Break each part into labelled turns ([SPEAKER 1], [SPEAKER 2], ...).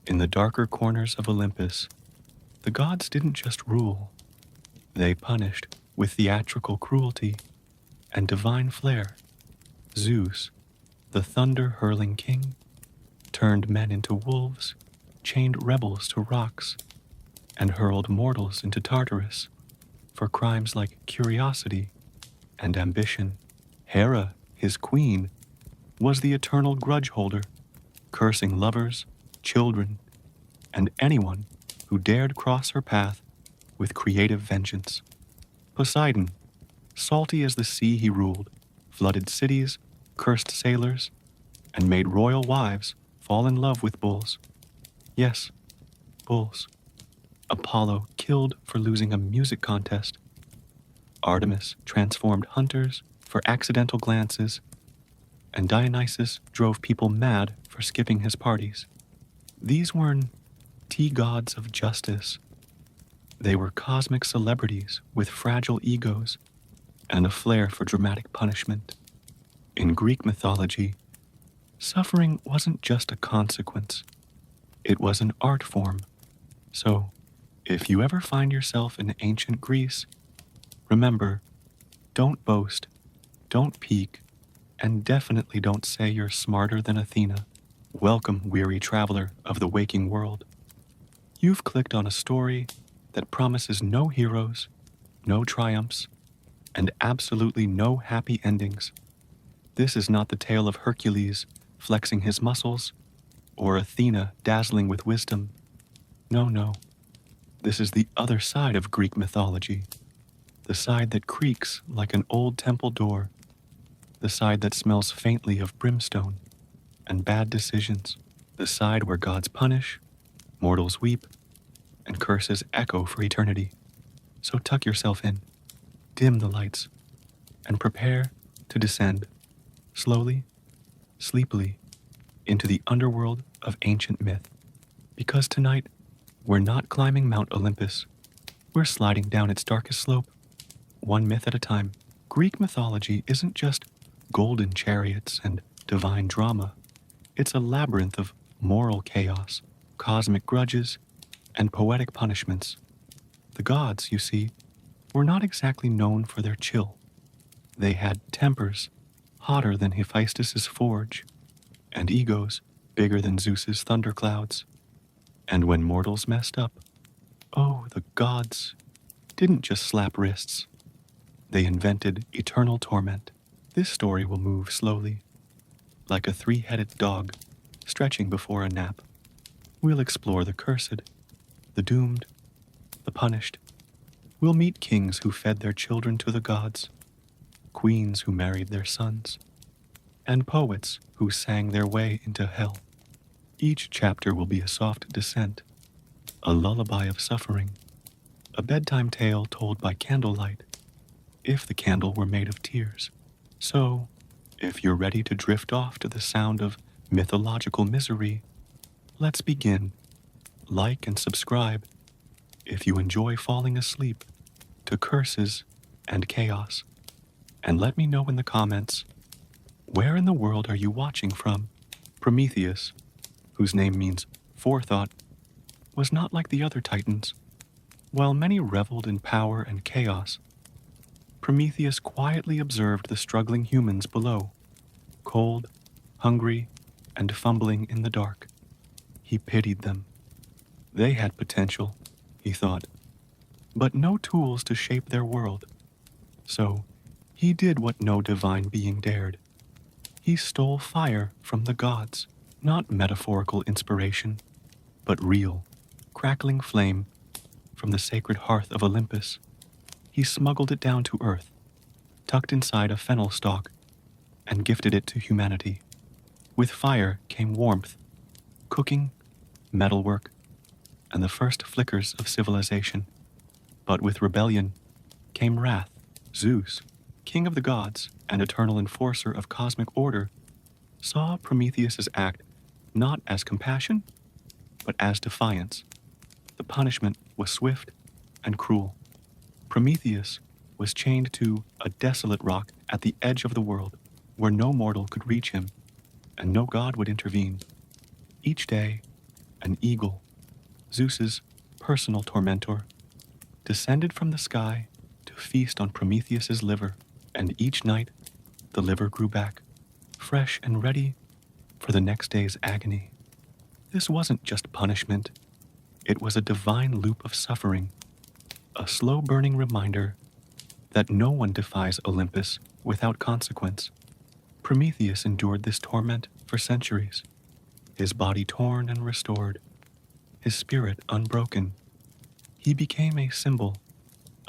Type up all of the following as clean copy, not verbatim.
[SPEAKER 1] In the darker corners of Olympus, the gods didn't just rule, they punished with theatrical cruelty and divine flair. Zeus, the thunder-hurling king, turned men into wolves, chained rebels to rocks, and hurled mortals into Tartarus for crimes like curiosity and ambition. Hera, his queen, was the eternal grudge holder, cursing lovers, children, and anyone who dared cross her path with creative vengeance. Poseidon, salty as the sea he ruled, flooded cities, cursed sailors, and made royal wives fall in love with bulls. Yes, bulls. Apollo killed for losing a music contest. Artemis transformed hunters for accidental glances, and Dionysus drove people mad for skipping his parties. These weren't tea gods of justice. They were cosmic celebrities with fragile egos and a flair for dramatic punishment. In Greek mythology, suffering wasn't just a consequence. It was an art form. So, if you ever find yourself in ancient Greece, remember, don't boast, don't peek, and definitely don't say you're smarter than Athena. Welcome, weary traveler of the waking world. You've clicked on a story that promises no heroes, no triumphs, and absolutely no happy endings. This is not the tale of Hercules flexing his muscles, or Athena dazzling with wisdom. No. This is the other side of Greek mythology, the side that creaks like an old temple door, the side that smells faintly of brimstone and bad decisions, the side where gods punish, mortals weep, and curses echo for eternity. So tuck yourself in, dim the lights, and prepare to descend, slowly, sleepily, into the underworld of ancient myth. Because tonight, we're not climbing Mount Olympus, we're sliding down its darkest slope, one myth at a time. Greek mythology isn't just golden chariots and divine drama. It's a labyrinth of moral chaos, cosmic grudges, and poetic punishments. The gods, you see, were not exactly known for their chill. They had tempers hotter than Hephaestus's forge, and egos bigger than Zeus's thunderclouds. And when mortals messed up, oh, the gods didn't just slap wrists. They invented eternal torment. This story will move slowly, like a three-headed dog stretching before a nap. We'll explore the cursed, the doomed, the punished. We'll meet kings who fed their children to the gods, queens who married their sons, and poets who sang their way into hell. Each chapter will be a soft descent, a lullaby of suffering, a bedtime tale told by candlelight, if the candle were made of tears. So, if you're ready to drift off to the sound of mythological misery, let's begin. Like and subscribe if you enjoy falling asleep to curses and chaos. And let me know in the comments, where in the world are you watching from? Prometheus, whose name means forethought, was not like the other titans. While many reveled in power and chaos, Prometheus quietly observed the struggling humans below, cold, hungry, and fumbling in the dark. He pitied them. They had potential, he thought, but no tools to shape their world. So, he did what no divine being dared. He stole fire from the gods, not metaphorical inspiration, but real, crackling flame from the sacred hearth of Olympus. He smuggled it down to earth, tucked inside a fennel stalk, and gifted it to humanity. With fire came warmth, cooking, metalwork, and the first flickers of civilization. But with rebellion came wrath. Zeus, king of the gods and eternal enforcer of cosmic order, saw Prometheus's act not as compassion, but as defiance. The punishment was swift and cruel. Prometheus was chained to a desolate rock at the edge of the world, where no mortal could reach him, and no god would intervene. Each day, an eagle, Zeus's personal tormentor, descended from the sky to feast on Prometheus's liver, and each night the liver grew back, fresh and ready for the next day's agony. This wasn't just punishment, it was a divine loop of suffering, a slow-burning reminder that no one defies Olympus without consequence. Prometheus endured this torment for centuries, his body torn and restored, his spirit unbroken. He became a symbol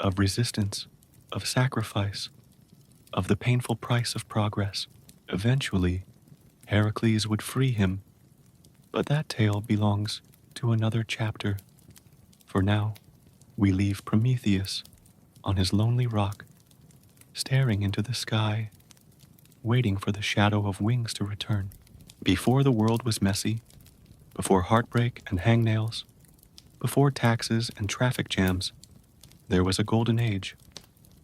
[SPEAKER 1] of resistance, of sacrifice, of the painful price of progress. Eventually, Heracles would free him, but that tale belongs to another chapter. For now, we leave Prometheus on his lonely rock, staring into the sky, waiting for the shadow of wings to return. Before the world was messy, before heartbreak and hangnails, before taxes and traffic jams, there was a golden age.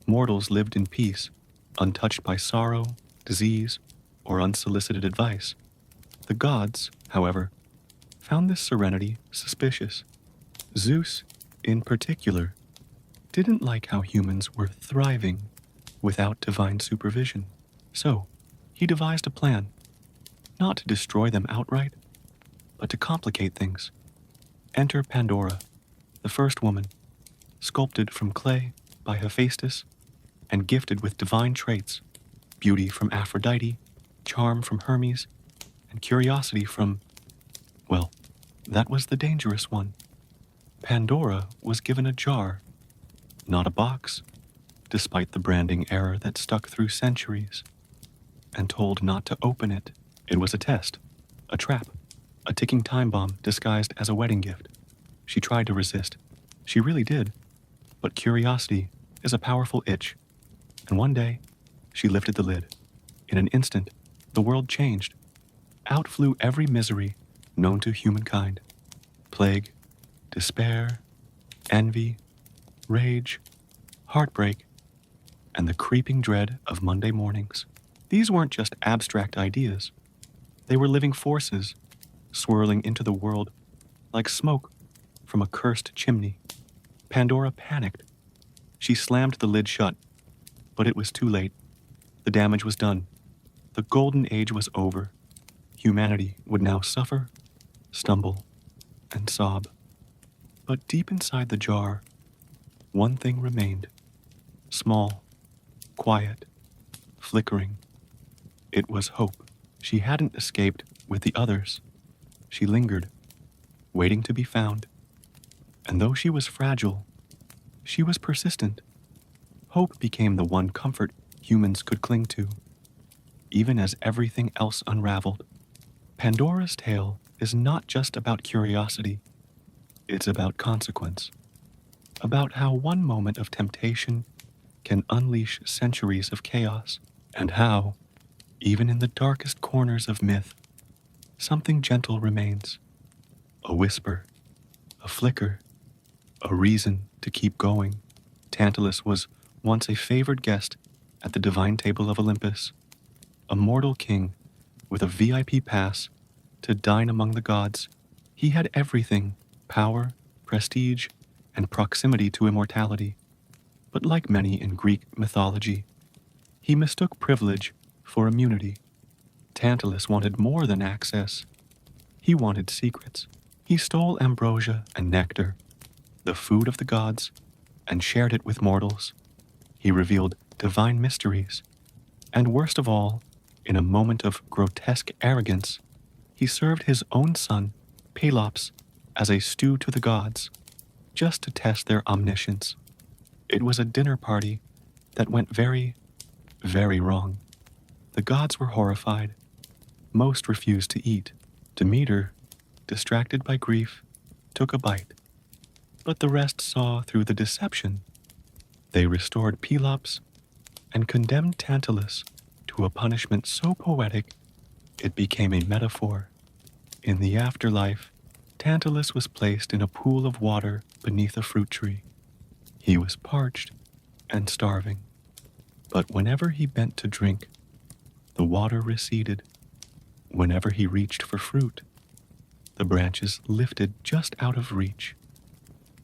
[SPEAKER 1] Mortals lived in peace, untouched by sorrow, disease, or unsolicited advice. The gods, however, found this serenity suspicious. Zeus, in particular, didn't like how humans were thriving without divine supervision. So, he devised a plan, not to destroy them outright, but to complicate things. Enter Pandora, the first woman, sculpted from clay by Hephaestus and gifted with divine traits, beauty from Aphrodite, charm from Hermes, and curiosity from, well, that was the dangerous one. Pandora was given a jar, not a box, despite the branding error that stuck through centuries, and told not to open it. It was a test, a trap, a ticking time bomb disguised as a wedding gift. She tried to resist. She really did. But curiosity is a powerful itch. And one day, she lifted the lid. In an instant, the world changed. Out flew every misery known to humankind. Plague, despair, envy, rage, heartbreak, and the creeping dread of Monday mornings. These weren't just abstract ideas. They were living forces, swirling into the world like smoke from a cursed chimney. Pandora panicked. She slammed the lid shut, but it was too late. The damage was done. The golden age was over. Humanity would now suffer, stumble, and sob. But deep inside the jar, one thing remained. Small, quiet, flickering. It was hope. She hadn't escaped with the others. She lingered, waiting to be found. And though she was fragile, she was persistent. Hope became the one comfort humans could cling to, even as everything else unraveled. Pandora's tale is not just about curiosity. It's about consequence. About how one moment of temptation can unleash centuries of chaos, and how, even in the darkest corners of myth, something gentle remains. A whisper, a flicker, a reason to keep going. Tantalus was once a favored guest at the divine table of Olympus, a mortal king with a VIP pass to dine among the gods. He had everything: power, prestige, and proximity to immortality. But like many in Greek mythology, he mistook privilege for immunity. Tantalus wanted more than access. He wanted secrets. He stole ambrosia and nectar, the food of the gods, and shared it with mortals. He revealed divine mysteries. And worst of all, in a moment of grotesque arrogance, he served his own son, Pelops, as a stew to the gods, just to test their omniscience. It was a dinner party that went very, very wrong. The gods were horrified. Most refused to eat. Demeter, distracted by grief, took a bite. But the rest saw through the deception. They restored Pelops and condemned Tantalus to a punishment so poetic it became a metaphor. In the afterlife, Tantalus was placed in a pool of water beneath a fruit tree. He was parched and starving, but whenever he bent to drink, the water receded. Whenever he reached for fruit, the branches lifted just out of reach.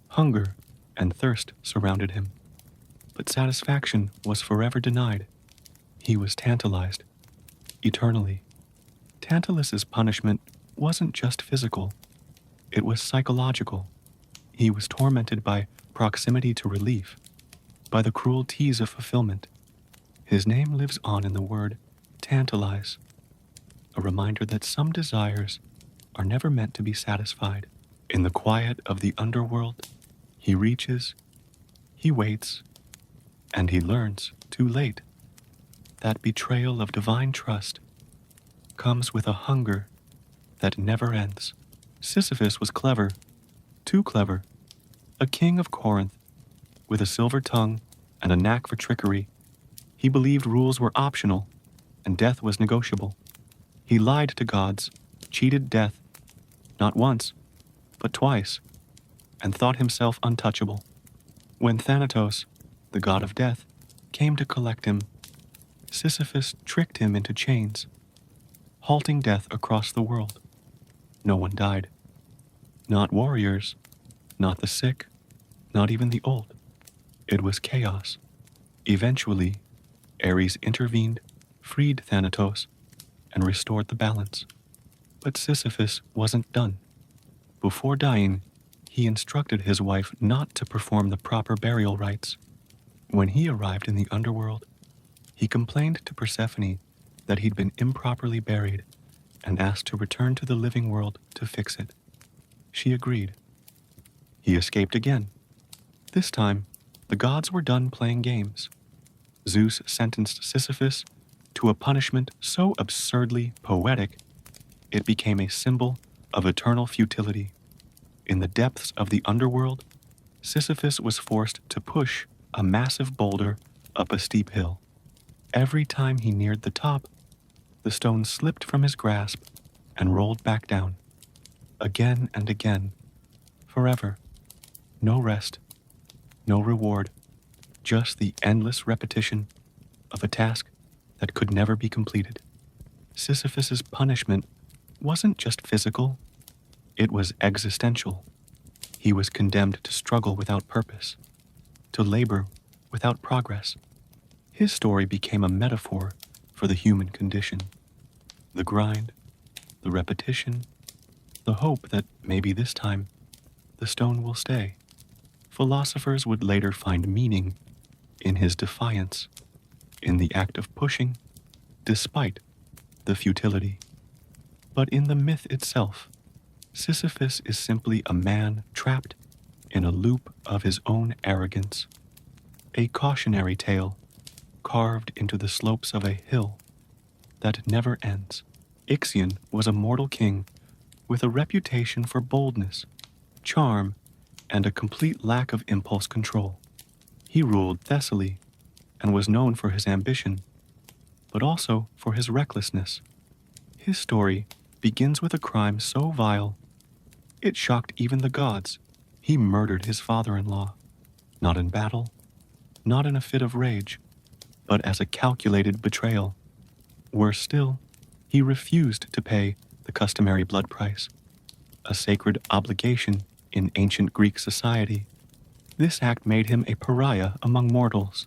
[SPEAKER 1] Hunger and thirst surrounded him, but satisfaction was forever denied. He was tantalized, eternally. Tantalus's punishment wasn't just physical, it was psychological. He was tormented by proximity to relief, by the cruel tease of fulfillment. His name lives on in the word tantalize, a reminder that some desires are never meant to be satisfied. In the quiet of the underworld, he reaches, he waits, and he learns too late. That betrayal of divine trust comes with a hunger that never ends. Sisyphus was clever, too clever, a king of Corinth, with a silver tongue and a knack for trickery. He believed rules were optional and death was negotiable. He lied to gods, cheated death, not once, but twice, and thought himself untouchable. When Thanatos, the god of death, came to collect him, Sisyphus tricked him into chains, halting death across the world. No one died. Not warriors, not the sick, not even the old. It was chaos. Eventually, Ares intervened, freed Thanatos, and restored the balance. But Sisyphus wasn't done. Before dying, he instructed his wife not to perform the proper burial rites. When he arrived in the underworld, he complained to Persephone that he'd been improperly buried and asked to return to the living world to fix it. She agreed. He escaped again. This time, the gods were done playing games. Zeus sentenced Sisyphus to a punishment so absurdly poetic, it became a symbol of eternal futility. In the depths of the underworld, Sisyphus was forced to push a massive boulder up a steep hill. Every time he neared the top, the stone slipped from his grasp and rolled back down. Again and again, forever. No rest, no reward, just the endless repetition of a task that could never be completed. Sisyphus's punishment wasn't just physical, it was existential. He was condemned to struggle without purpose, to labor without progress. His story became a metaphor for the human condition. The grind, the repetition, the hope that maybe this time the stone will stay. Philosophers would later find meaning in his defiance, in the act of pushing, despite the futility. But in the myth itself, Sisyphus is simply a man trapped in a loop of his own arrogance, a cautionary tale carved into the slopes of a hill that never ends. Ixion was a mortal king with a reputation for boldness, charm, and a complete lack of impulse control. He ruled Thessaly and was known for his ambition, but also for his recklessness. His story begins with a crime so vile, it shocked even the gods. He murdered his father-in-law, not in battle, not in a fit of rage, but as a calculated betrayal. Worse still, he refused to pay the customary blood price, a sacred obligation in ancient Greek society. This act made him a pariah among mortals.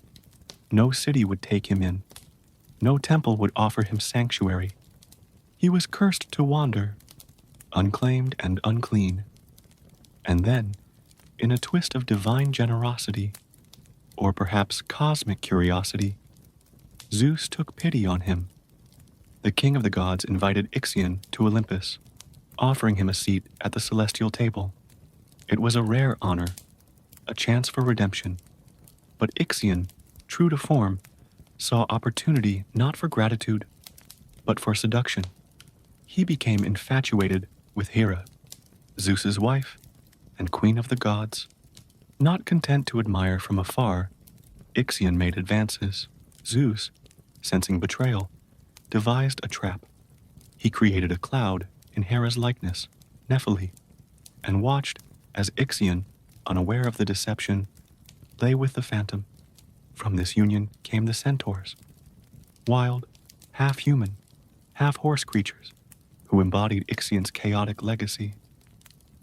[SPEAKER 1] No city would take him in. No temple would offer him sanctuary. He was cursed to wander, unclaimed and unclean. And then, in a twist of divine generosity, or perhaps cosmic curiosity, Zeus took pity on him. The king of the gods invited Ixion to Olympus, offering him a seat at the celestial table. It was a rare honor, a chance for redemption. But Ixion, true to form, saw opportunity not for gratitude, but for seduction. He became infatuated with Hera, Zeus's wife and queen of the gods. Not content to admire from afar, Ixion made advances. Zeus, sensing betrayal, devised a trap. He created a cloud in Hera's likeness, Nephili, and watched as Ixion, unaware of the deception, lay with the phantom. From this union came the centaurs, wild, half-human, half-horse creatures, who embodied Ixion's chaotic legacy.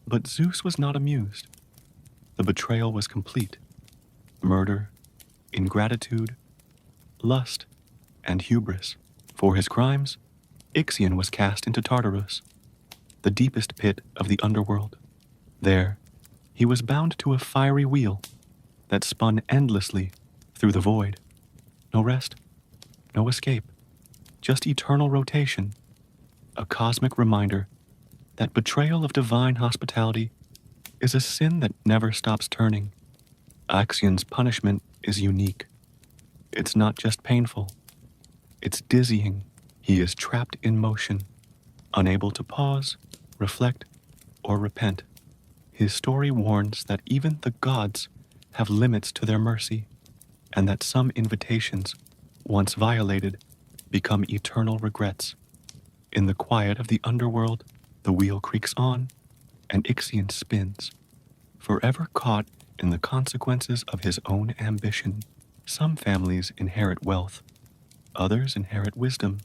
[SPEAKER 1] But Zeus was not amused. The betrayal was complete. Murder, ingratitude, lust, and hubris. For his crimes, Ixion was cast into Tartarus, the deepest pit of the underworld. There, he was bound to a fiery wheel that spun endlessly through the void. No rest, no escape, just eternal rotation, a cosmic reminder that betrayal of divine hospitality is a sin that never stops turning. Ixion's punishment is unique. It's not just painful, it's dizzying. He is trapped in motion, unable to pause, reflect, or repent. His story warns that even the gods have limits to their mercy, and that some invitations, once violated, become eternal regrets. In the quiet of the underworld, the wheel creaks on, and Ixion spins, forever caught in the consequences of his own ambition. Some families inherit wealth, others inherit wisdom.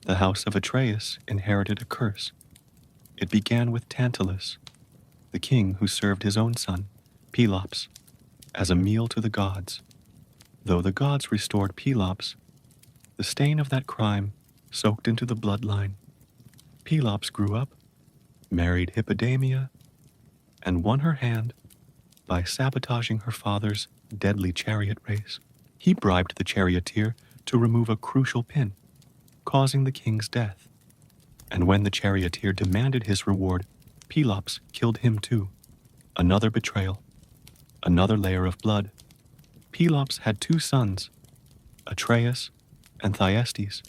[SPEAKER 1] The house of Atreus inherited a curse. It began with Tantalus, the king who served his own son, Pelops, as a meal to the gods. Though the gods restored Pelops, the stain of that crime soaked into the bloodline. Pelops grew up, married Hippodamia, and won her hand by sabotaging her father's deadly chariot race. He bribed the charioteer to remove a crucial pin, causing the king's death. And when the charioteer demanded his reward, Pelops killed him too. Another betrayal, another layer of blood. Pelops had two sons, Atreus and Thyestes.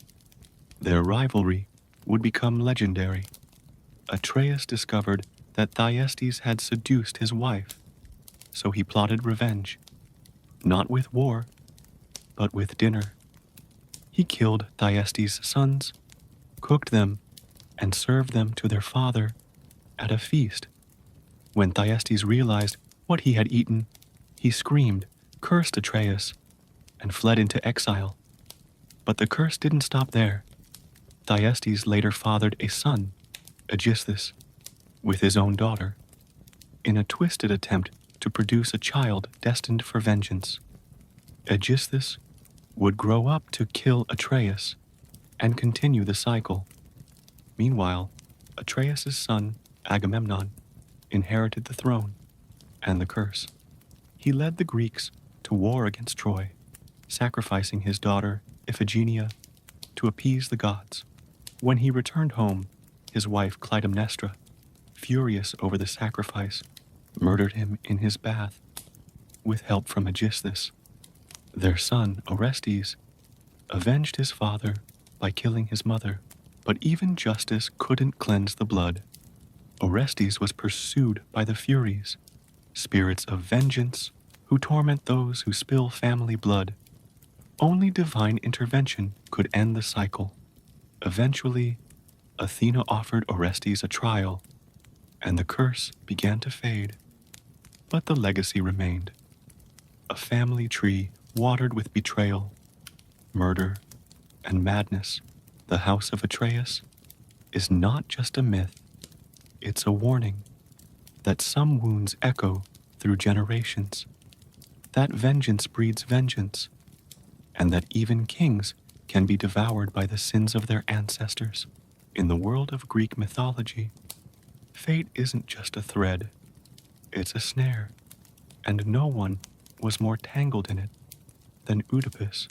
[SPEAKER 1] Their rivalry would become legendary. Atreus discovered that Thyestes had seduced his wife, so he plotted revenge, not with war, but with dinner. He killed Thyestes' sons, cooked them, and served them to their father at a feast. When Thyestes realized what he had eaten, he screamed, cursed Atreus, and fled into exile. But the curse didn't stop there. Thyestes later fathered a son, Aegisthus, with his own daughter, in a twisted attempt to produce a child destined for vengeance. Aegisthus would grow up to kill Atreus and continue the cycle. Meanwhile, Atreus' son, Agamemnon, inherited the throne and the curse. He led the Greeks to war against Troy, sacrificing his daughter, Iphigenia, to appease the gods. When he returned home, his wife Clytemnestra, furious over the sacrifice, murdered him in his bath, with help from Aegisthus. Their son, Orestes, avenged his father by killing his mother, but even justice couldn't cleanse the blood. Orestes was pursued by the Furies, spirits of vengeance who torment those who spill family blood. Only divine intervention could end the cycle. Eventually, Athena offered Orestes a trial, and the curse began to fade. But the legacy remained. A family tree watered with betrayal, murder, and madness. The house of Atreus is not just a myth, it's a warning that some wounds echo through generations, that vengeance breeds vengeance, and that even kings can be devoured by the sins of their ancestors. In the world of Greek mythology, fate isn't just a thread, it's a snare, and no one was more tangled in it than Oedipus,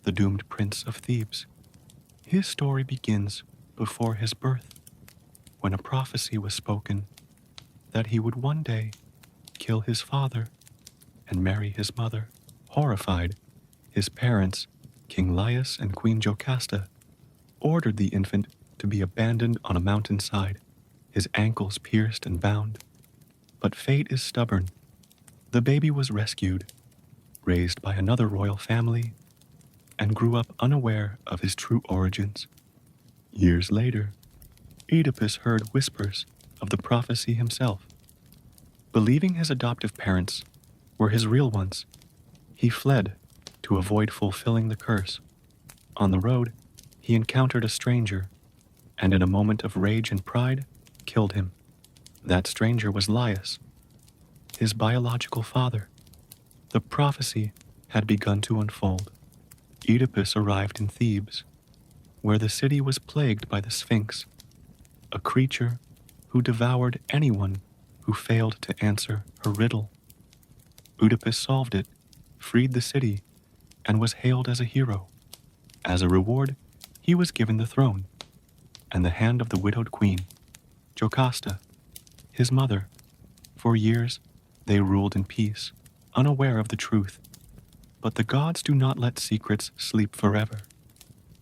[SPEAKER 1] the doomed prince of Thebes. His story begins before his birth, when a prophecy was spoken that he would one day kill his father and marry his mother. Horrified, his parents, King Laius and Queen Jocasta, ordered the infant to be abandoned on a mountainside, his ankles pierced and bound. But fate is stubborn. The baby was rescued, raised by another royal family, and grew up unaware of his true origins. Years later, Oedipus heard whispers of the prophecy himself. Believing his adoptive parents were his real ones, he fled to avoid fulfilling the curse. On the road, he encountered a stranger, and in a moment of rage and pride, killed him. That stranger was Laius, his biological father. The prophecy had begun to unfold. Oedipus arrived in Thebes, where the city was plagued by the Sphinx, a creature who devoured anyone who failed to answer her riddle. Oedipus solved it, freed the city, and was hailed as a hero. As a reward, he was given the throne and the hand of the widowed queen, Jocasta, his mother. For years, they ruled in peace, unaware of the truth. But the gods do not let secrets sleep forever.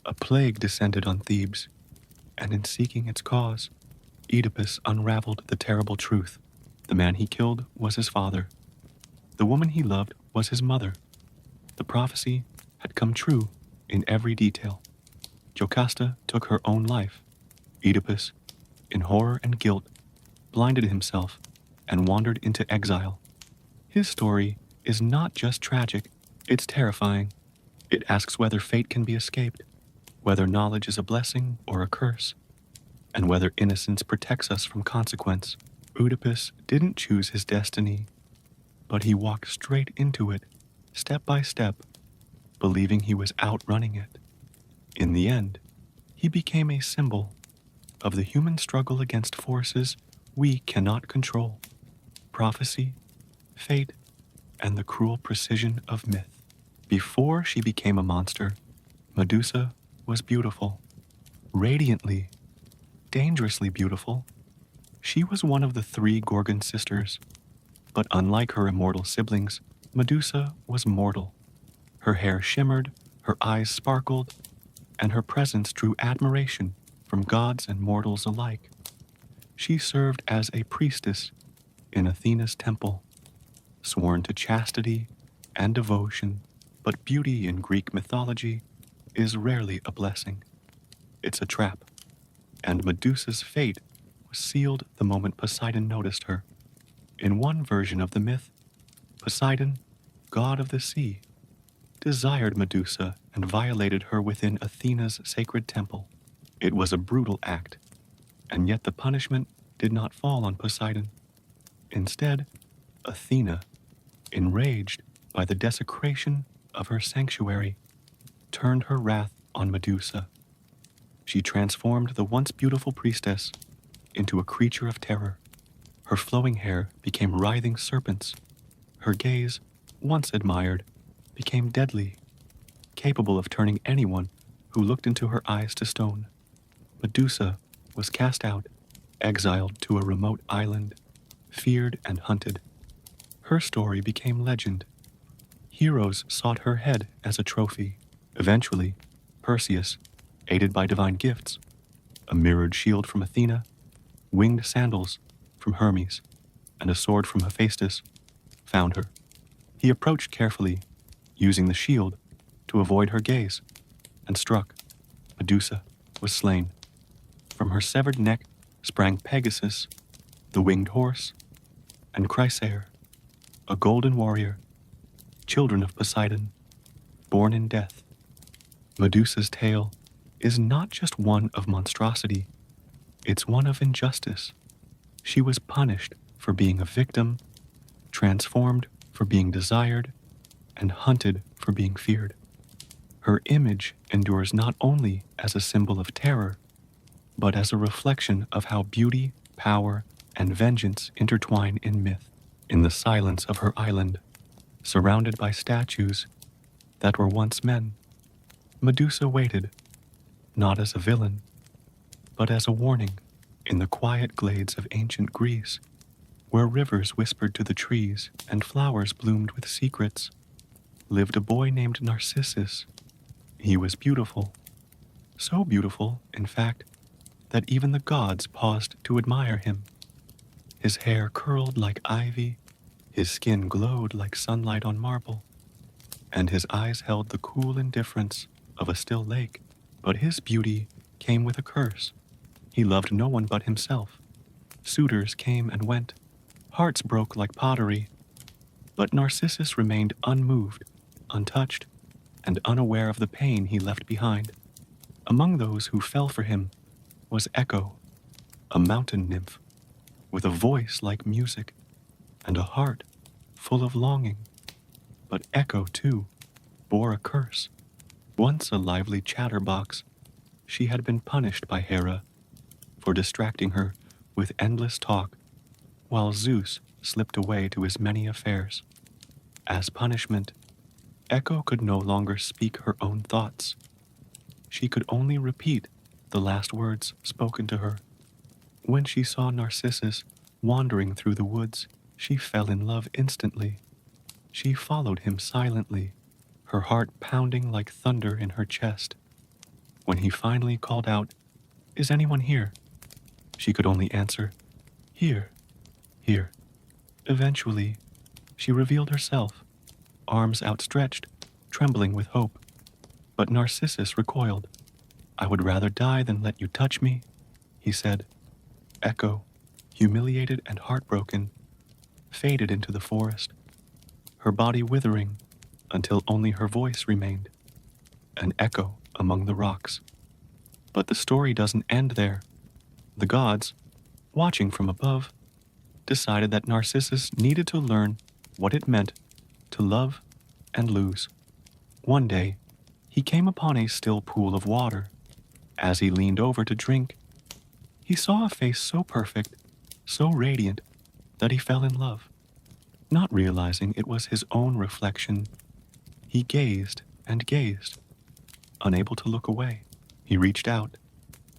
[SPEAKER 1] A plague descended on Thebes, and in seeking its cause, Oedipus unraveled the terrible truth. The man he killed was his father. The woman he loved was his mother. The prophecy had come true in every detail. Jocasta took her own life. Oedipus, in horror and guilt, blinded himself and wandered into exile. His story is not just tragic, it's terrifying. It asks whether fate can be escaped, whether knowledge is a blessing or a curse, and whether innocence protects us from consequence. Oedipus didn't choose his destiny, but he walked straight into it, step by step, believing he was outrunning it. In the end, he became a symbol of the human struggle against forces we cannot control: prophecy, fate, and the cruel precision of myth. Before she became a monster, Medusa was beautiful, radiantly, dangerously beautiful. She was one of the 3 Gorgon sisters, but unlike her immortal siblings, Medusa was mortal. Her hair shimmered, her eyes sparkled, and her presence drew admiration from gods and mortals alike. She served as a priestess in Athena's temple, sworn to chastity and devotion, but beauty in Greek mythology is rarely a blessing. It's a trap, and Medusa's fate was sealed the moment Poseidon noticed her. In one version of the myth, Poseidon, god of the sea, desired Medusa and violated her within Athena's sacred temple. It was a brutal act, and yet the punishment did not fall on Poseidon. Instead, Athena, enraged by the desecration of her sanctuary, turned her wrath on Medusa. She transformed the once beautiful priestess into a creature of terror. Her flowing hair became writhing serpents. Her gaze, once admired, became deadly, capable of turning anyone who looked into her eyes to stone. Medusa was cast out, exiled to a remote island, feared and hunted. Her story became legend. Heroes sought her head as a trophy. Eventually, Perseus, aided by divine gifts, a mirrored shield from Athena, winged sandals from Hermes, and a sword from Hephaestus, found her. He approached carefully, using the shield to avoid her gaze, and struck. Medusa was slain. From her severed neck sprang Pegasus, the winged horse, and Chrysaor, a golden warrior, children of Poseidon, born in death. Medusa's tale is not just one of monstrosity, it's one of injustice. She was punished for being a victim, transformed for being desired, and hunted for being feared. Her image endures not only as a symbol of terror, but as a reflection of how beauty, power, and vengeance intertwine in myth. In the silence of her island, surrounded by statues that were once men, Medusa waited, not as a villain, but as a warning. In the quiet glades of ancient Greece, where rivers whispered to the trees and flowers bloomed with secrets, lived a boy named Narcissus. He was beautiful, so beautiful, in fact, that even the gods paused to admire him. His hair curled like ivy, his skin glowed like sunlight on marble, and his eyes held the cool indifference of a still lake. But his beauty came with a curse. He loved no one but himself. Suitors came and went. Hearts broke like pottery. But Narcissus remained unmoved, untouched, and unaware of the pain he left behind. Among those who fell for him was Echo, a mountain nymph with a voice like music and a heart full of longing. But Echo, too, bore a curse. Once a lively chatterbox, she had been punished by Hera for distracting her with endless talk while Zeus slipped away to his many affairs. As punishment, Echo could no longer speak her own thoughts. She could only repeat the last words spoken to her. When she saw Narcissus wandering through the woods, she fell in love instantly. She followed him silently, her heart pounding like thunder in her chest. When he finally called out, "Is anyone here?" she could only answer, "Here, here." Eventually, she revealed herself, arms outstretched, trembling with hope. But Narcissus recoiled. "I would rather die than let you touch me," he said. Echo, humiliated and heartbroken, faded into the forest, her body withering until only her voice remained, an echo among the rocks. But the story doesn't end there. The gods, watching from above, decided that Narcissus needed to learn what it meant to love and lose. One day, he came upon a still pool of water. As he leaned over to drink, he saw a face so perfect, so radiant, that he fell in love. Not realizing it was his own reflection, he gazed and gazed. Unable to look away, he reached out,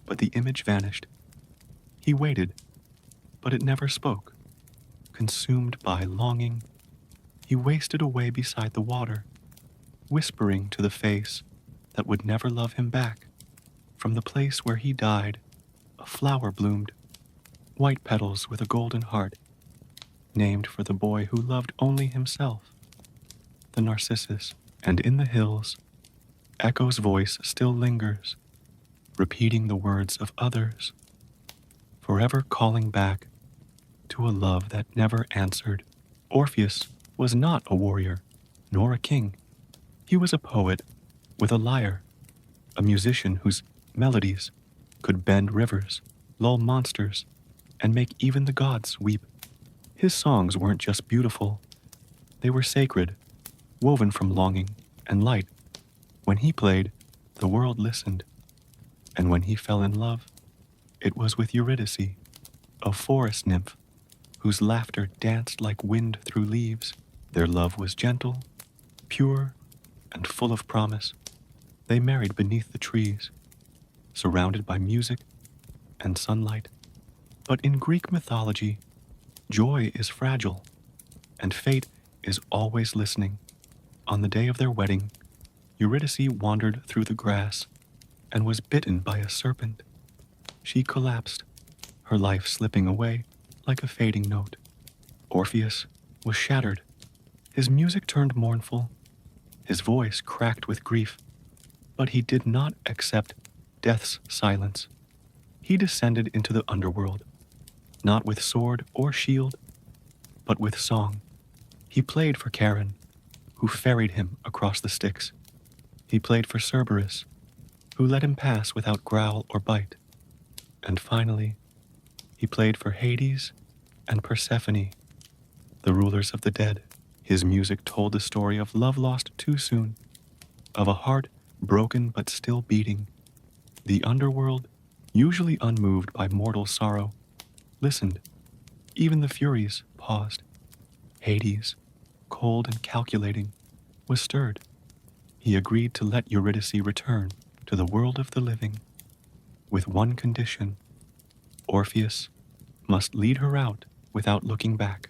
[SPEAKER 1] but the image vanished. He waited, but it never spoke. Consumed by longing, he wasted away beside the water, whispering to the face that would never love him back. From the place where he died, a flower bloomed, white petals with a golden heart, named for the boy who loved only himself, the Narcissus. And in the hills, Echo's voice still lingers, repeating the words of others, forever calling back to a love that never answered. Orpheus was not a warrior, nor a king. He was a poet with a lyre, a musician whose melodies could bend rivers, lull monsters, and make even the gods weep. His songs weren't just beautiful, they were sacred, woven from longing and light. When he played, the world listened, and when he fell in love, it was with Eurydice, a forest nymph whose laughter danced like wind through leaves. Their love was gentle, pure, and full of promise. They married beneath the trees, surrounded by music and sunlight. But in Greek mythology, joy is fragile, and fate is always listening. On the day of their wedding, Eurydice wandered through the grass and was bitten by a serpent. She collapsed, her life slipping away like a fading note. Orpheus was shattered. His music turned mournful, his voice cracked with grief, but he did not accept death's silence. He descended into the underworld, not with sword or shield, but with song. He played for Charon, who ferried him across the Styx. He played for Cerberus, who let him pass without growl or bite. And finally, he played for Hades and Persephone, the rulers of the dead. His music told the story of love lost too soon, of a heart broken but still beating. The underworld, usually unmoved by mortal sorrow, listened. Even the Furies paused. Hades, cold and calculating, was stirred. He agreed to let Eurydice return to the world of the living, with one condition: Orpheus must lead her out without looking back.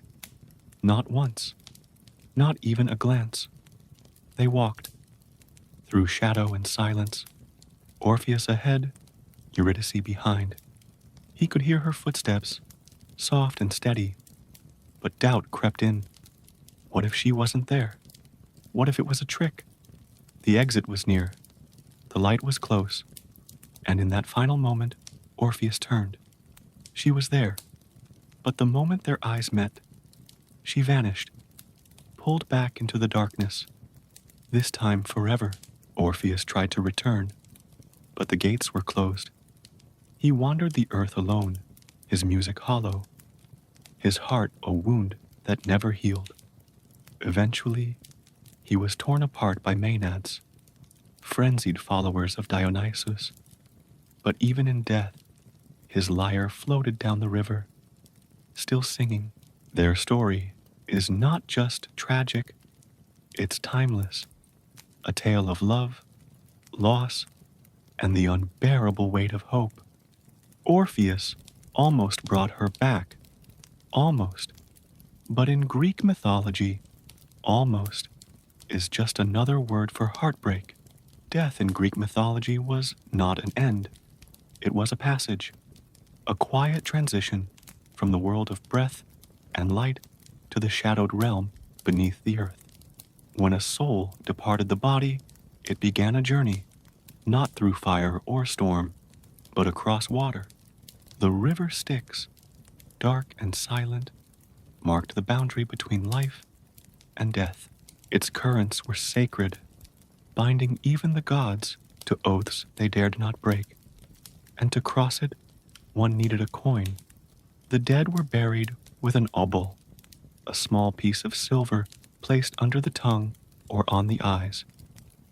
[SPEAKER 1] Not once, not even a glance. They walked, through shadow and silence, Orpheus ahead, Eurydice behind. He could hear her footsteps, soft and steady, but doubt crept in. What if she wasn't there? What if it was a trick? The exit was near, the light was close, and in that final moment, Orpheus turned. She was there, but the moment their eyes met, she vanished, pulled back into the darkness, this time forever. Orpheus tried to return, but the gates were closed. He wandered the earth alone, his music hollow, his heart a wound that never healed. Eventually, he was torn apart by Maenads, frenzied followers of Dionysus. But even in death, his lyre floated down the river, still singing. Their story is not just tragic, it's timeless, a tale of love, loss, and the unbearable weight of hope. Orpheus almost brought her back, almost. But in Greek mythology, almost is just another word for heartbreak. Death in Greek mythology was not an end, it was a passage, a quiet transition from the world of breath and light to the shadowed realm beneath the earth. When a soul departed the body, it began a journey, not through fire or storm, but across water. The river Styx, dark and silent, marked the boundary between life and death. Its currents were sacred, binding even the gods to oaths they dared not break. And to cross it, one needed a coin. The dead were buried with an obol, a small piece of silver placed under the tongue or on the eyes.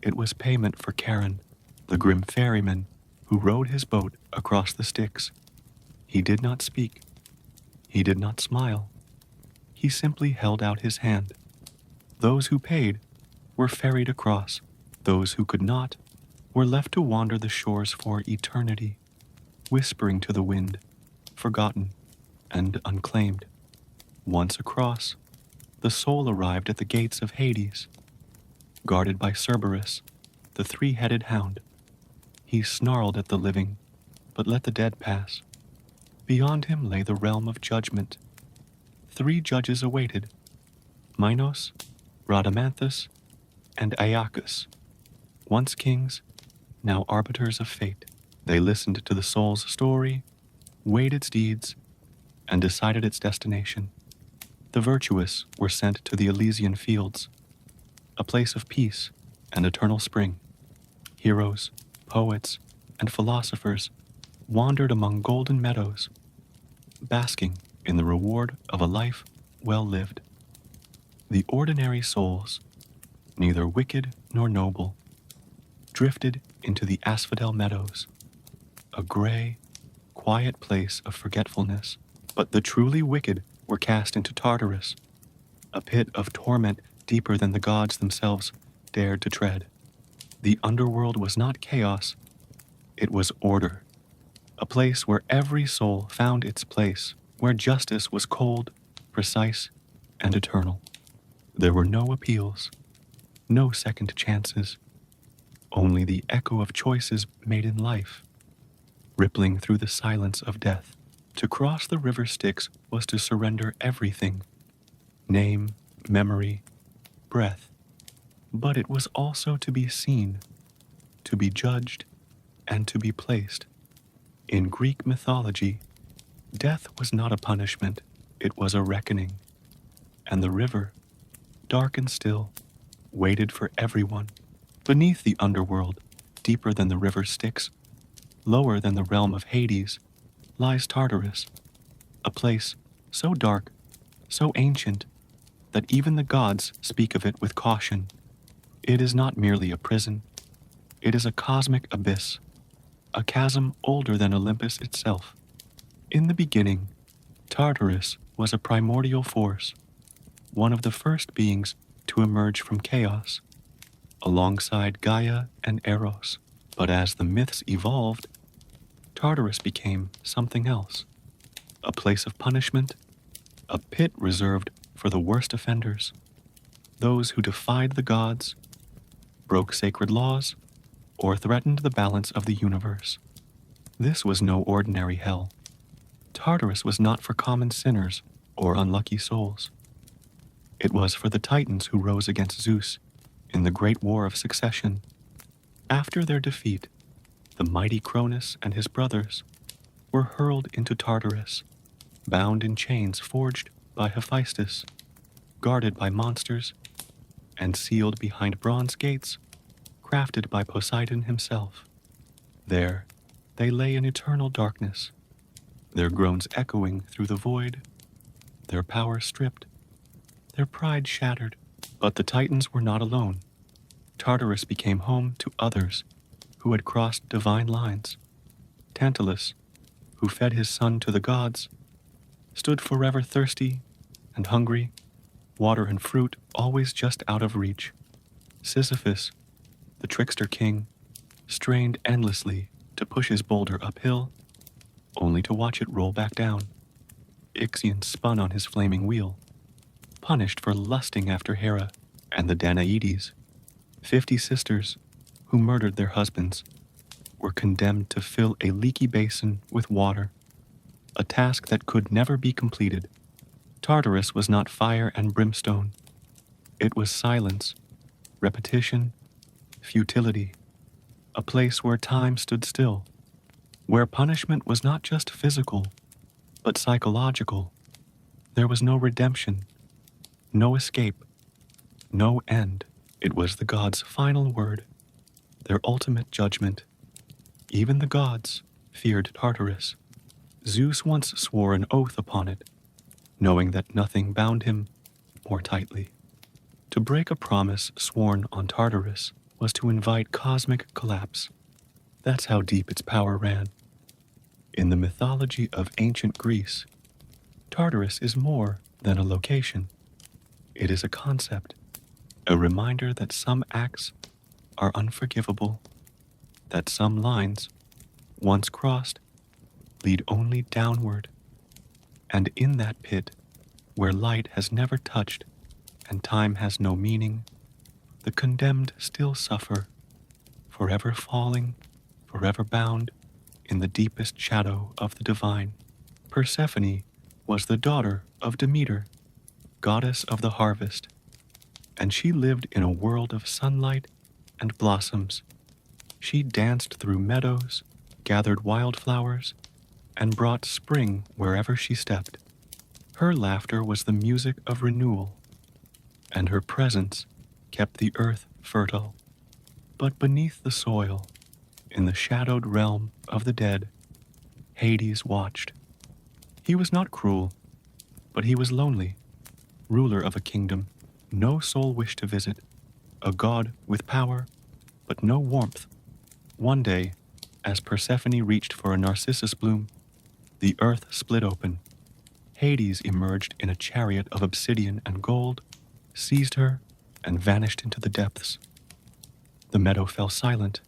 [SPEAKER 1] It was payment for Charon, the grim ferryman who rowed his boat across the Styx. He did not speak. He did not smile. He simply held out his hand. Those who paid were ferried across. Those who could not were left to wander the shores for eternity, whispering to the wind, forgotten and unclaimed. Once across, the soul arrived at the gates of Hades, guarded by Cerberus, the three-headed hound. He snarled at the living, but let the dead pass. Beyond him lay the realm of judgment. 3 judges awaited: Minos, Rhadamanthus, and Aeacus, once kings, now arbiters of fate. They listened to the soul's story, weighed its deeds, and decided its destination. The virtuous were sent to the Elysian fields, a place of peace and eternal spring. Heroes, poets, and philosophers wandered among golden meadows, basking in the reward of a life well lived. The ordinary souls, neither wicked nor noble, drifted into the asphodel meadows, a gray, quiet place of forgetfulness. But the truly wicked were cast into Tartarus, a pit of torment deeper than the gods themselves dared to tread. The underworld was not chaos, it was order, a place where every soul found its place, where justice was cold, precise, and eternal. There were no appeals, no second chances, only the echo of choices made in life, rippling through the silence of death. To cross the river Styx was to surrender everything: name, memory, breath. But it was also to be seen, to be judged, and to be placed. In Greek mythology, death was not a punishment, it was a reckoning. And the river, dark and still, waited for everyone. Beneath the underworld, deeper than the river Styx, lower than the realm of Hades, lies Tartarus, a place so dark, so ancient, that even the gods speak of it with caution. It is not merely a prison, it is a cosmic abyss, a chasm older than Olympus itself. In the beginning, Tartarus was a primordial force, one of the first beings to emerge from chaos, alongside Gaia and Eros. But as the myths evolved, Tartarus became something else, a place of punishment, a pit reserved for the worst offenders, those who defied the gods, broke sacred laws, or threatened the balance of the universe. This was no ordinary hell. Tartarus was not for common sinners or unlucky souls. It was for the Titans who rose against Zeus in the Great War of Succession. After their defeat, the mighty Cronus and his brothers were hurled into Tartarus, bound in chains forged by Hephaestus, guarded by monsters, and sealed behind bronze gates crafted by Poseidon himself. There, they lay in eternal darkness, their groans echoing through the void, their power stripped, their pride shattered. But the Titans were not alone. Tartarus became home to others who had crossed divine lines. Tantalus, who fed his son to the gods, stood forever thirsty and hungry, water and fruit always just out of reach. Sisyphus, the trickster king, strained endlessly to push his boulder uphill, only to watch it roll back down. Ixion spun on his flaming wheel, punished for lusting after Hera and the Danaïdes. 50 sisters, who murdered their husbands, were condemned to fill a leaky basin with water, a task that could never be completed. Tartarus was not fire and brimstone. It was silence, repetition, futility, a place where time stood still, where punishment was not just physical, but psychological. There was no redemption, no escape, no end. It was the gods' final word, their ultimate judgment. Even the gods feared Tartarus. Zeus once swore an oath upon it, knowing that nothing bound him more tightly. To break a promise sworn on Tartarus was to invite cosmic collapse. That's how deep its power ran. In the mythology of ancient Greece, Tartarus is more than a location. It is a concept, a reminder that some acts are unforgivable, that some lines, once crossed, lead only downward, and in that pit, where light has never touched and time has no meaning, the condemned still suffer, forever falling, forever bound in the deepest shadow of the divine. Persephone was the daughter of Demeter, goddess of the harvest, and she lived in a world of sunlight and blossoms. She danced through meadows, gathered wildflowers, and brought spring wherever she stepped. Her laughter was the music of renewal, and her presence kept the earth fertile. But beneath the soil, in the shadowed realm of the dead, Hades watched. He was not cruel, but he was lonely, ruler of a kingdom no soul wished to visit, a god with power, but no warmth. One day, as Persephone reached for a narcissus bloom, the earth split open. Hades emerged in a chariot of obsidian and gold, seized her, and vanished into the depths. The meadow fell silent.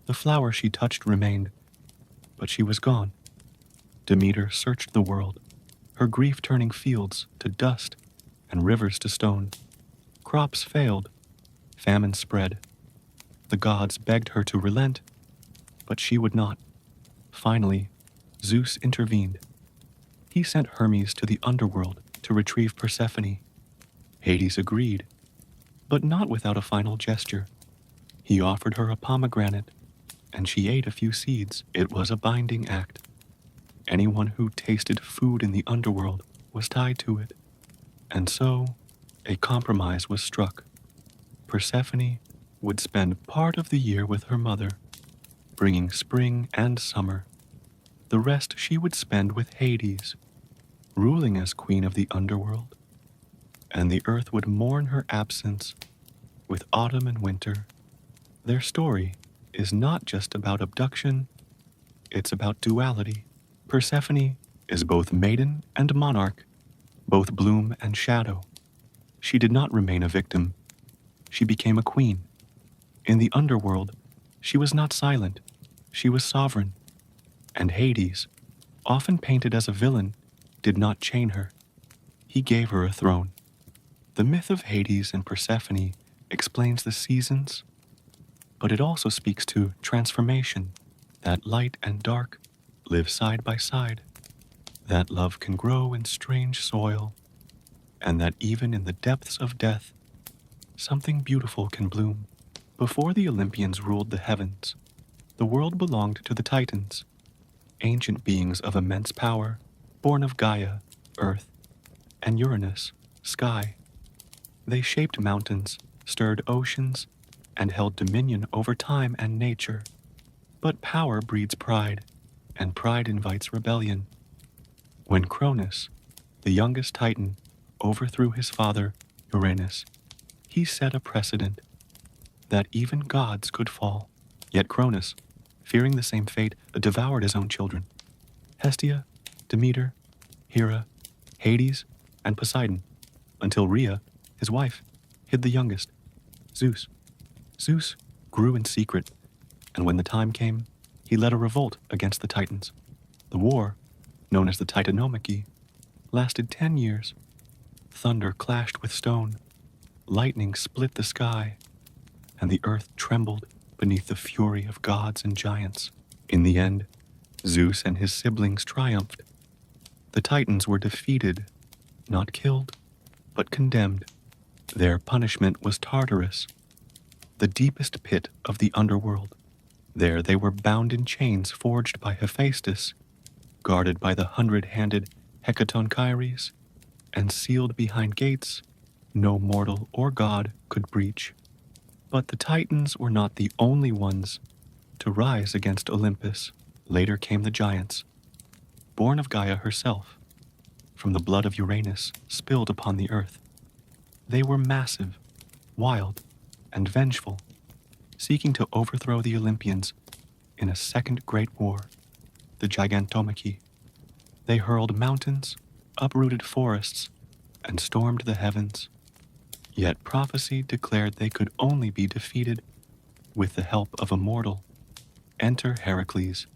[SPEAKER 1] The flower she touched remained, but she was gone. Demeter searched the world, her grief turning fields to dust and rivers to stone. Crops failed, famine spread. The gods begged her to relent, but she would not. Finally, Zeus intervened. He sent Hermes to the underworld to retrieve Persephone. Hades agreed, but not without a final gesture. He offered her a pomegranate, and she ate a few seeds. It was a binding act. Anyone who tasted food in the underworld was tied to it. And so, a compromise was struck. Persephone would spend part of the year with her mother, bringing spring and summer. The rest she would spend with Hades, ruling as queen of the underworld. And the earth would mourn her absence with autumn and winter. Their story is not just about abduction, it's about duality. Persephone is both maiden and monarch, both bloom and shadow. She did not remain a victim. She became a queen. In the underworld, she was not silent. She was sovereign. And Hades, often painted as a villain, did not chain her. He gave her a throne. The myth of Hades and Persephone explains the seasons, but it also speaks to transformation, that light and dark live side by side, that love can grow in strange soil, and that even in the depths of death, something beautiful can bloom. Before the Olympians ruled the heavens, the world belonged to the Titans, ancient beings of immense power, born of Gaia, Earth, and Uranus, Sky. They shaped mountains, stirred oceans, and held dominion over time and nature. But power breeds pride, and pride invites rebellion. When Cronus, the youngest Titan, overthrew his father, Uranus, he set a precedent that even gods could fall. Yet Cronus, fearing the same fate, devoured his own children. Hestia, Demeter, Hera, Hades, and Poseidon, until Rhea, his wife, hid the youngest, Zeus. Zeus grew in secret, and when the time came, he led a revolt against the Titans. The war, known as the Titanomachy, lasted 10 years. Thunder clashed with stone, lightning split the sky, and the earth trembled beneath the fury of gods and giants. In the end, Zeus and his siblings triumphed. The Titans were defeated, not killed, but condemned. Their punishment was Tartarus, the deepest pit of the underworld. There they were bound in chains forged by Hephaestus, guarded by the 100-handed Hecatonchires, and sealed behind gates no mortal or god could breach. But the Titans were not the only ones to rise against Olympus. Later came the giants, born of Gaia herself, from the blood of Uranus spilled upon the earth. They were massive, wild, and vengeful, seeking to overthrow the Olympians in a second great war, the Gigantomachy. They hurled mountains, uprooted forests, and stormed the heavens. Yet prophecy declared they could only be defeated with the help of a mortal. Enter Heracles,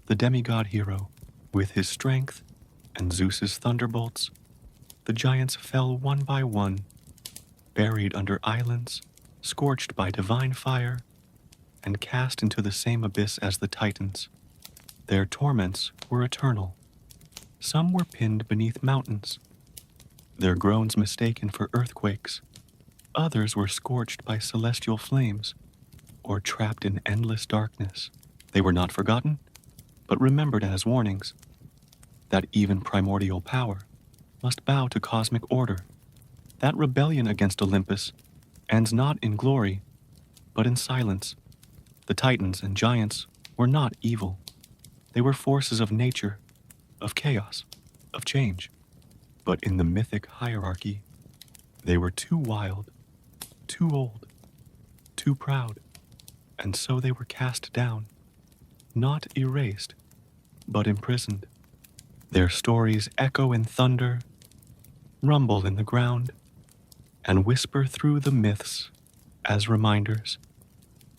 [SPEAKER 1] the demigod hero. With his strength and Zeus's thunderbolts, the giants fell one by one, buried under islands, scorched by divine fire, and cast into the same abyss as the Titans. Their torments were eternal. Some were pinned beneath mountains, their groans mistaken for earthquakes. Others were scorched by celestial flames, or trapped in endless darkness. They were not forgotten, but remembered as warnings that even primordial power must bow to cosmic order. That rebellion against Olympus ends not in glory, but in silence. The Titans and giants were not evil. They were forces of nature, of chaos, of change. But in the mythic hierarchy, they were too wild, too old, too proud, and so they were cast down, not erased, but imprisoned. Their stories echo in thunder, rumble in the ground, and whisper through the myths as reminders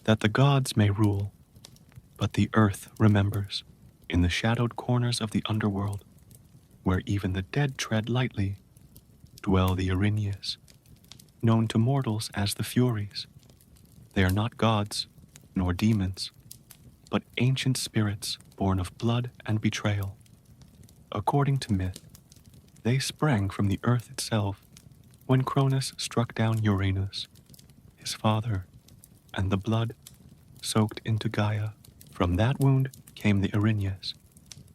[SPEAKER 1] that the gods may rule, but the earth remembers. In the shadowed corners of the underworld, where even the dead tread lightly, dwell the Erinyes, known to mortals as the Furies. They are not gods, nor demons, but ancient spirits born of blood and betrayal. According to myth, they sprang from the earth itself when Cronus struck down Uranus, his father, and the blood soaked into Gaia. From that wound came the Erinyes,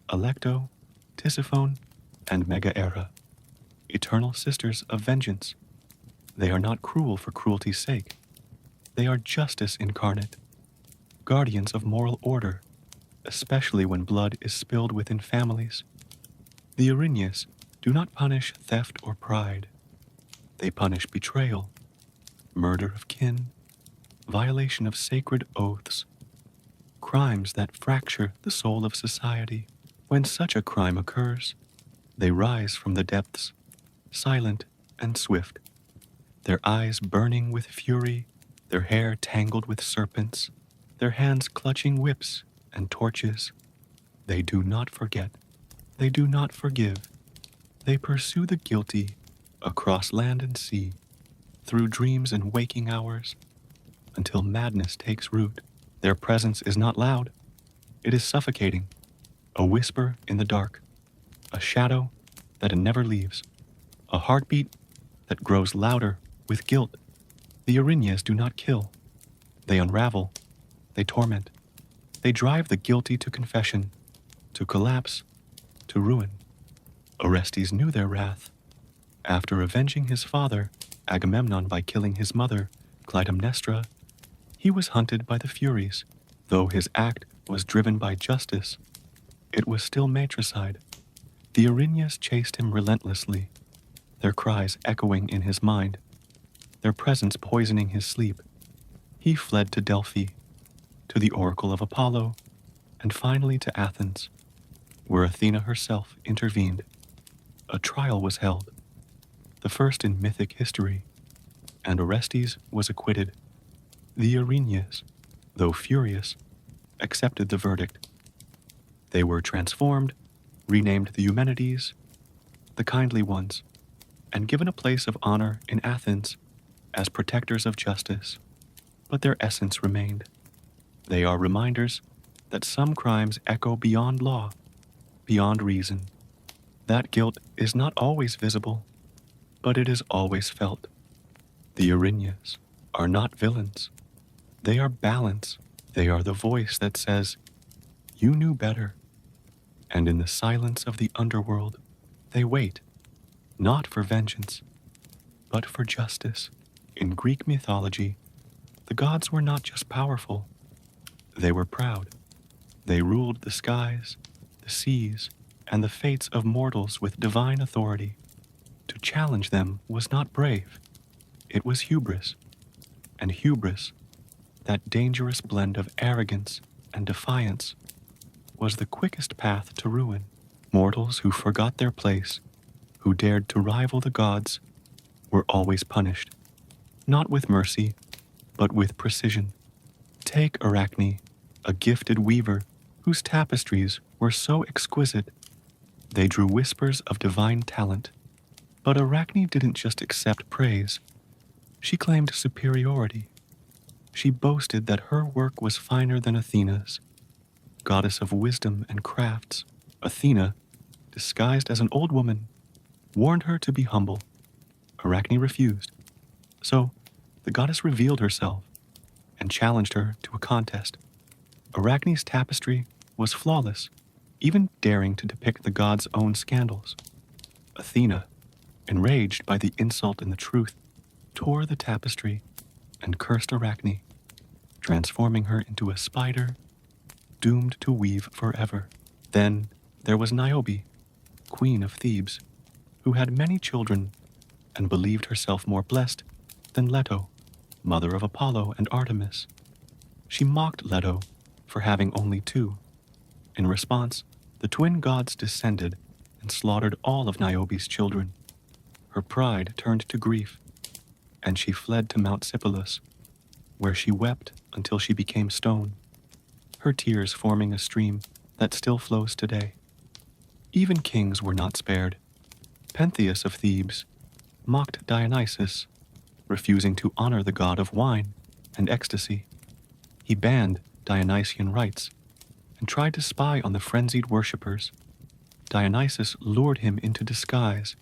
[SPEAKER 1] Alecto, Tisiphone, and Megaera, eternal sisters of vengeance. They are not cruel for cruelty's sake. They are justice incarnate, guardians of moral order, especially when blood is spilled within families. The Erinyes do not punish theft or pride. They punish betrayal, murder of kin, violation of sacred oaths, crimes that fracture the soul of society. When such a crime occurs, they rise from the depths, silent and swift, their eyes burning with fury, their hair tangled with serpents, their hands clutching whips and torches. They do not forget. They do not forgive. They pursue the guilty across land and sea, through dreams and waking hours, until madness takes root. Their presence is not loud. It is suffocating, a whisper in the dark, a shadow that never leaves, a heartbeat that grows louder with guilt. The Erinyes do not kill. They unravel. They torment. They drive the guilty to confession, to collapse, to ruin. Orestes knew their wrath. After avenging his father, Agamemnon, by killing his mother, Clytemnestra, he was hunted by the Furies. Though his act was driven by justice, it was still matricide. The Erinyes chased him relentlessly, their cries echoing in his mind, their presence poisoning his sleep. He fled to Delphi, to the oracle of Apollo, and finally to Athens, where Athena herself intervened. A trial was held, the first in mythic history, and Orestes was acquitted. The Erinyes, though furious, accepted the verdict. They were transformed, renamed the Eumenides, the kindly ones, and given a place of honor in Athens as protectors of justice. But their essence remained. They are reminders that some crimes echo beyond law, beyond reason. That guilt is not always visible, but it is always felt. The Erinyes are not villains. They are balance. They are the voice that says, "You knew better." And in the silence of the underworld, they wait, not for vengeance, but for justice. In Greek mythology, the gods were not just powerful, they were proud. They ruled the skies, the seas, and the fates of mortals with divine authority. To challenge them was not brave, it was hubris. And hubris, that dangerous blend of arrogance and defiance, was the quickest path to ruin. Mortals who forgot their place, who dared to rival the gods, were always punished, not with mercy, but with precision. Take Arachne, a gifted weaver whose tapestries were so exquisite they drew whispers of divine talent. But Arachne didn't just accept praise. She claimed superiority. She boasted that her work was finer than Athena's. Goddess of wisdom and crafts, Athena, disguised as an old woman, warned her to be humble. Arachne refused. So, the goddess revealed herself and challenged her to a contest. Arachne's tapestry was flawless, even daring to depict the god's own scandals. Athena, enraged by the insult and the truth, tore the tapestry and cursed Arachne, transforming her into a spider, doomed to weave forever. Then there was Niobe, queen of Thebes, who had many children and believed herself more blessed than Leto, mother of Apollo and Artemis. She mocked Leto for having only two. In response, the twin gods descended and slaughtered all of Niobe's children. Her pride turned to grief, and she fled to Mount Sipylus, where she wept until she became stone, her tears forming a stream that still flows today. Even kings were not spared. Pentheus of Thebes mocked Dionysus, refusing to honor the god of wine and ecstasy. He banned Dionysian rites and tried to spy on the frenzied worshippers. Dionysus lured him into disguise,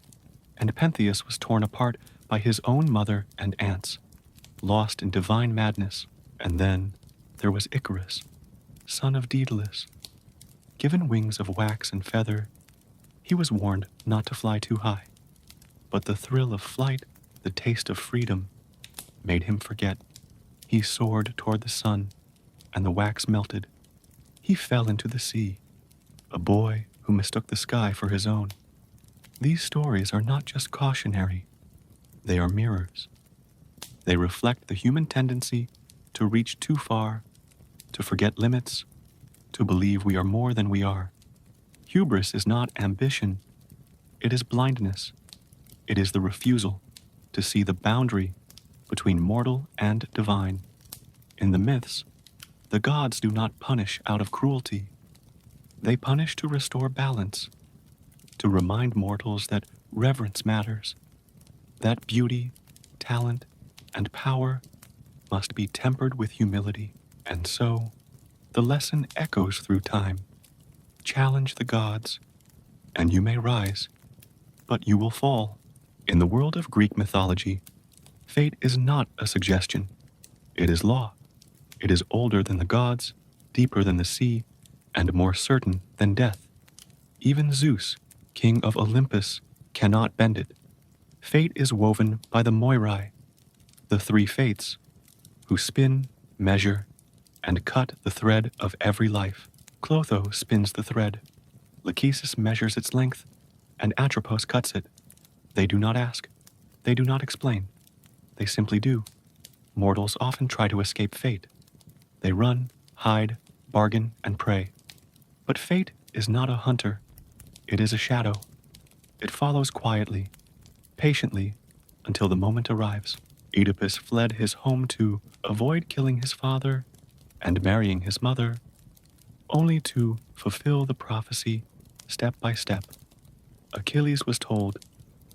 [SPEAKER 1] and Pentheus was torn apart by his own mother and aunts, lost in divine madness. And then there was Icarus, son of Daedalus. Given wings of wax and feather, he was warned not to fly too high. But the thrill of flight, the taste of freedom, made him forget. He soared toward the sun, and the wax melted. He fell into the sea, a boy who mistook the sky for his own. These stories are not just cautionary, they are mirrors. They reflect the human tendency to reach too far, to forget limits, to believe we are more than we are. Hubris is not ambition, it is blindness. It is the refusal to see the boundary between mortal and divine. In the myths, the gods do not punish out of cruelty. They punish to restore balance, to remind mortals that reverence matters, that beauty, talent, and power must be tempered with humility. And so, the lesson echoes through time. Challenge the gods, and you may rise, but you will fall. In the world of Greek mythology, fate is not a suggestion. It is law. It is older than the gods, deeper than the sea, and more certain than death. Even Zeus, king of Olympus, cannot bend it. Fate is woven by the Moirai, the three fates, who spin, measure, and cut the thread of every life. Clotho spins the thread. Lachesis measures its length, and Atropos cuts it. They do not ask. They do not explain. They simply do. Mortals often try to escape fate. They run, hide, bargain, and pray. But fate is not a hunter. It is a shadow. It follows quietly, patiently, until the moment arrives. Oedipus fled his home to avoid killing his father and marrying his mother, only to fulfill the prophecy step by step. Achilles was told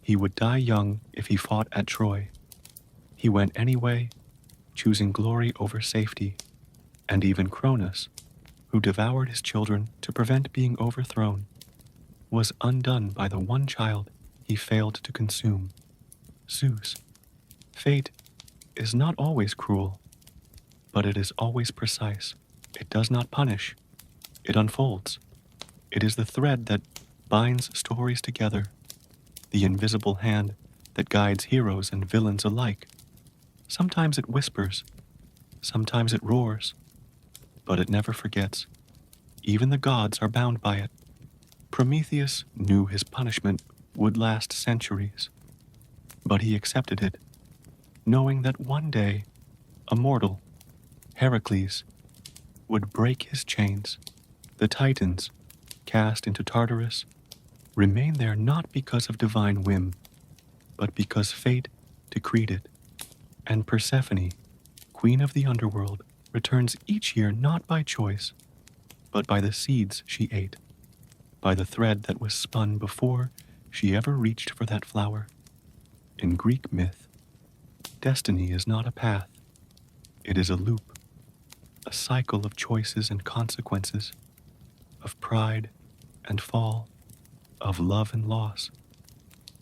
[SPEAKER 1] he would die young if he fought at Troy. He went anyway, choosing glory over safety, and even Cronus, who devoured his children to prevent being overthrown, was undone by the one child he failed to consume, Zeus. Fate is not always cruel, but it is always precise. It does not punish. It unfolds. It is the thread that binds stories together, the invisible hand that guides heroes and villains alike. Sometimes it whispers, sometimes it roars, but it never forgets. Even the gods are bound by it. Prometheus knew his punishment would last centuries, but he accepted it, knowing that one day a mortal, Heracles, would break his chains. The Titans, cast into Tartarus, remain there not because of divine whim, but because fate decreed it. And Persephone, queen of the Underworld, returns each year not by choice, but by the seeds she ate, by the thread that was spun before she ever reached for that flower. In Greek myth, destiny is not a path. It is a loop, a cycle of choices and consequences, of pride and fall, of love and loss.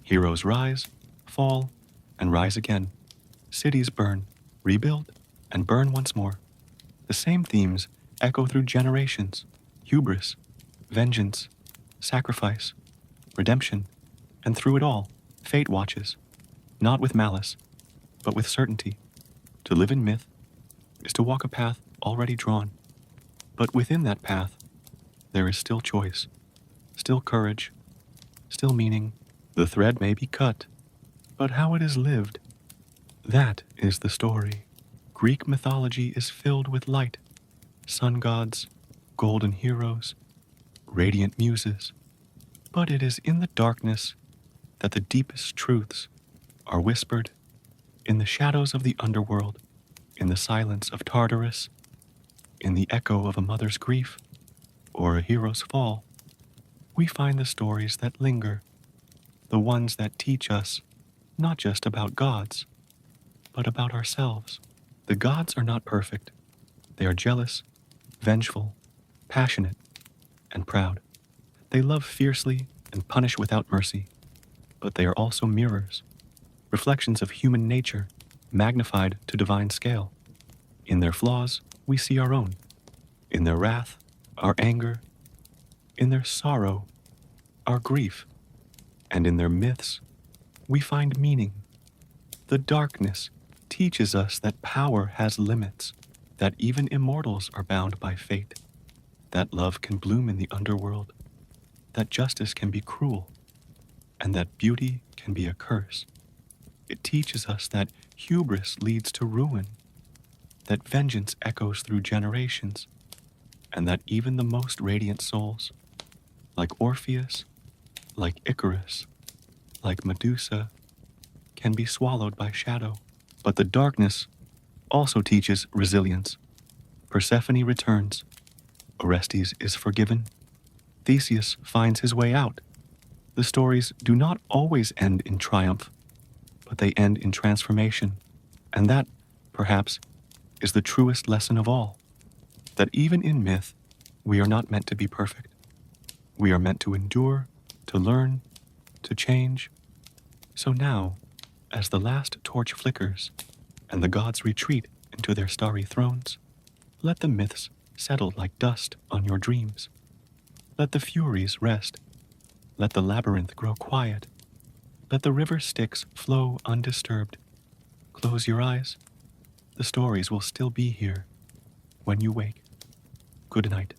[SPEAKER 1] Heroes rise, fall, and rise again. Cities burn, rebuild, and burn once more. The same themes echo through generations: hubris, vengeance, sacrifice, redemption, and through it all, fate watches, not with malice, but with certainty. To live in myth is to walk a path already drawn, but within that path, there is still choice, still courage, still meaning. The thread may be cut, but how it is lived, that is the story. Greek mythology is filled with light, sun gods, golden heroes, radiant muses, but it is in the darkness that the deepest truths are whispered, in the shadows of the underworld, in the silence of Tartarus, in the echo of a mother's grief or a hero's fall. We find the stories that linger, the ones that teach us not just about gods, but about ourselves. The gods are not perfect. They are jealous, vengeful, passionate, and proud. They love fiercely and punish without mercy, but they are also mirrors, reflections of human nature magnified to divine scale. In their flaws, we see our own. In their wrath, our anger. In their sorrow, our grief. And in their myths, we find meaning. The darkness teaches us that power has limits, that even immortals are bound by fate, that love can bloom in the underworld, that justice can be cruel, and that beauty can be a curse. It teaches us that hubris leads to ruin, that vengeance echoes through generations, and that even the most radiant souls, like Orpheus, like Icarus, like Medusa, can be swallowed by shadow. But the darkness also teaches resilience. Persephone returns. Orestes is forgiven. Theseus finds his way out. The stories do not always end in triumph, but they end in transformation. And that, perhaps, is the truest lesson of all, that even in myth, we are not meant to be perfect. We are meant to endure, to learn, to change. So now, as the last torch flickers and the gods retreat into their starry thrones, let the myths settle like dust on your dreams. Let the furies rest. Let the labyrinth grow quiet. Let the river Styx flow undisturbed. Close your eyes. The stories will still be here, when you wake. Good night.